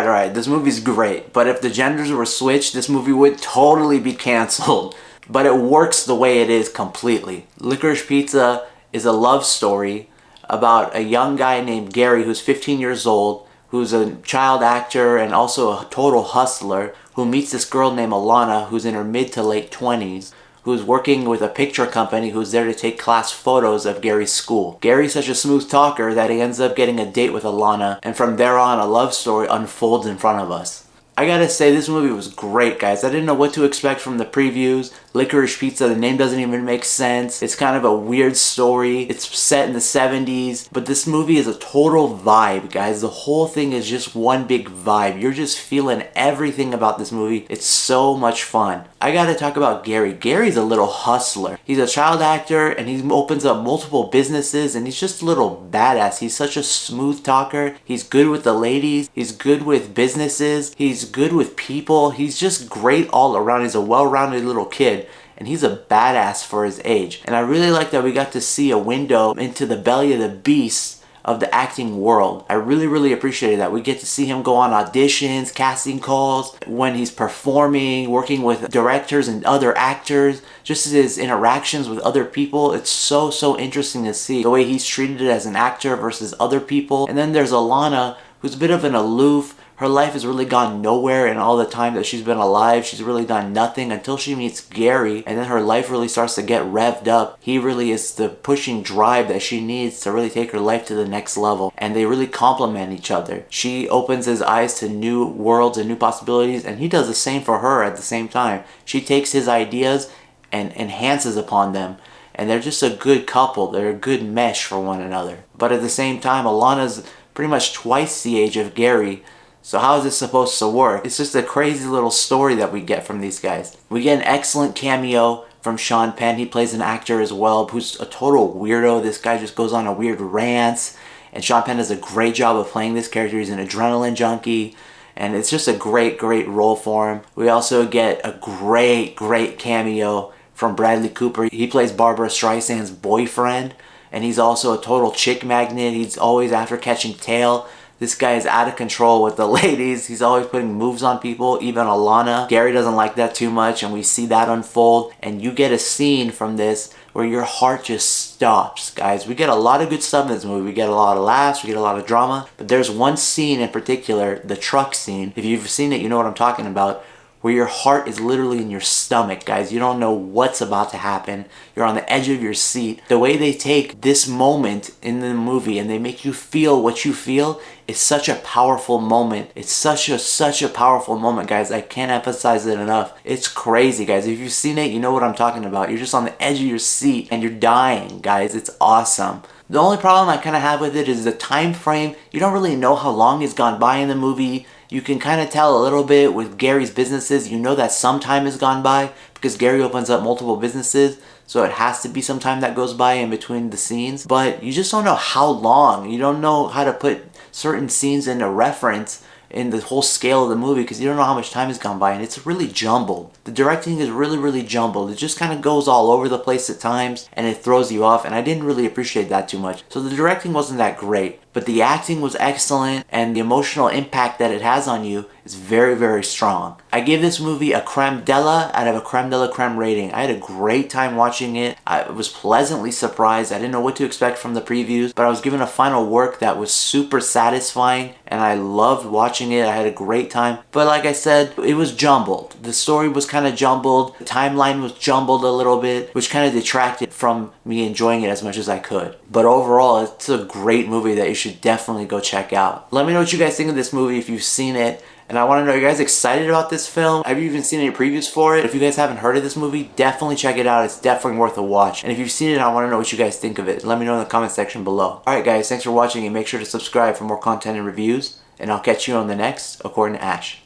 alright, this movie's great, but if the genders were switched, this movie would totally be canceled. But it works the way it is completely. Licorice Pizza is a love story about a young guy named Gary who's 15 years old, who's a child actor and also a total hustler, who meets this girl named Alana who's in her mid to late 20s, who's working with a picture company who's there to take class photos of Gary's school. Gary's such a smooth talker that he ends up getting a date with Alana, and from there on a love story unfolds in front of us. I gotta say, this movie was great, guys. I didn't know what to expect from the previews. Licorice Pizza, the name doesn't even make sense. It's kind of a weird story. It's set in the 70s, but this movie is a total vibe, guys. The whole thing is just one big vibe. You're just feeling everything about this movie. It's so much fun. I gotta talk about Gary. Gary's a little hustler. He's a child actor and he opens up multiple businesses and he's just a little badass. He's such a smooth talker. He's good with the ladies. He's good with businesses. He's good with people. He's just great all around. He's a well-rounded little kid. And he's a badass for his age. And I really like that we got to see a window into the belly of the beast of the acting world. I really appreciated that. We get to see him go on auditions, casting calls, when he's performing, working with directors and other actors, just his interactions with other people. It's so interesting to see the way he's treated as an actor versus other people. And then there's Alana, who's a bit of an aloof. Her life has really gone nowhere, and all the time that she's been alive, she's really done nothing until she meets Gary, and then her life really starts to get revved up. He really is the pushing drive that she needs to really take her life to the next level, and they really complement each other. She opens his eyes to new worlds and new possibilities, and he does the same for her at the same time. She takes his ideas and enhances upon them. And they're just a good couple. They're a good mesh for one another. But at the same time, Alana's pretty much twice the age of Gary. So how is this supposed to work? It's just a crazy little story that we get from these guys. We get an excellent cameo from Sean Penn. He plays an actor as well who's a total weirdo. This guy just goes on a weird rant. And Sean Penn does a great job of playing this character. He's an adrenaline junkie. And it's just a great role for him. We also get a great cameo from Bradley Cooper. He plays Barbara Streisand's boyfriend. And he's also a total chick magnet. He's always after catching tail. This guy is out of control with the ladies. He's always putting moves on people, even Alana. Gary doesn't like that too much, and we see that unfold. And you get a scene from this where your heart just stops, guys. We get a lot of good stuff in this movie. We get a lot of laughs, we get a lot of drama. But there's one scene in particular, the truck scene. If you've seen it, you know what I'm talking about. Where your heart is literally in your stomach, guys. You don't know what's about to happen. You're on the edge of your seat. The way they take this moment in the movie and they make you feel what you feel is such a powerful moment. It's such a powerful moment, guys. I can't emphasize it enough. It's crazy, guys. If you've seen it, you know what I'm talking about. You're just on the edge of your seat and you're dying, guys. It's awesome. The only problem I kind of have with it is the time frame. You don't really know how long has gone by in the movie. You can kind of tell a little bit with Gary's businesses. You know that some time has gone by because Gary opens up multiple businesses. So it has to be some time that goes by in between the scenes. But you just don't know how long. You don't know how to put certain scenes into reference in the whole scale of the movie because you don't know how much time has gone by, and it's really jumbled. The directing is really jumbled. It just kind of goes all over the place at times and it throws you off, and I didn't really appreciate that too much. So the directing wasn't that great, but the acting was excellent and the emotional impact that it has on you is very strong. I give this movie a creme de la out of a creme de la creme rating. I had a great time watching it. I was pleasantly surprised. I didn't know what to expect from the previews, but I was given a final work that was super satisfying and I loved watching it. I had a great time. But like I said, it was jumbled. The story was kind of jumbled. The timeline was jumbled a little bit, which kind of detracted from me enjoying it as much as I could. But overall, it's a great movie that you should definitely go check out. Let me know what you guys think of this movie if you've seen it. And I want to know, are you guys excited about this film? Have you even seen any previews for it? If you guys haven't heard of this movie, definitely check it out. It's definitely worth a watch. And if you've seen it, I want to know what you guys think of it. Let me know in the comment section below. Alright guys, thanks for watching and make sure to subscribe for more content and reviews. And I'll catch you on the next According to Ash.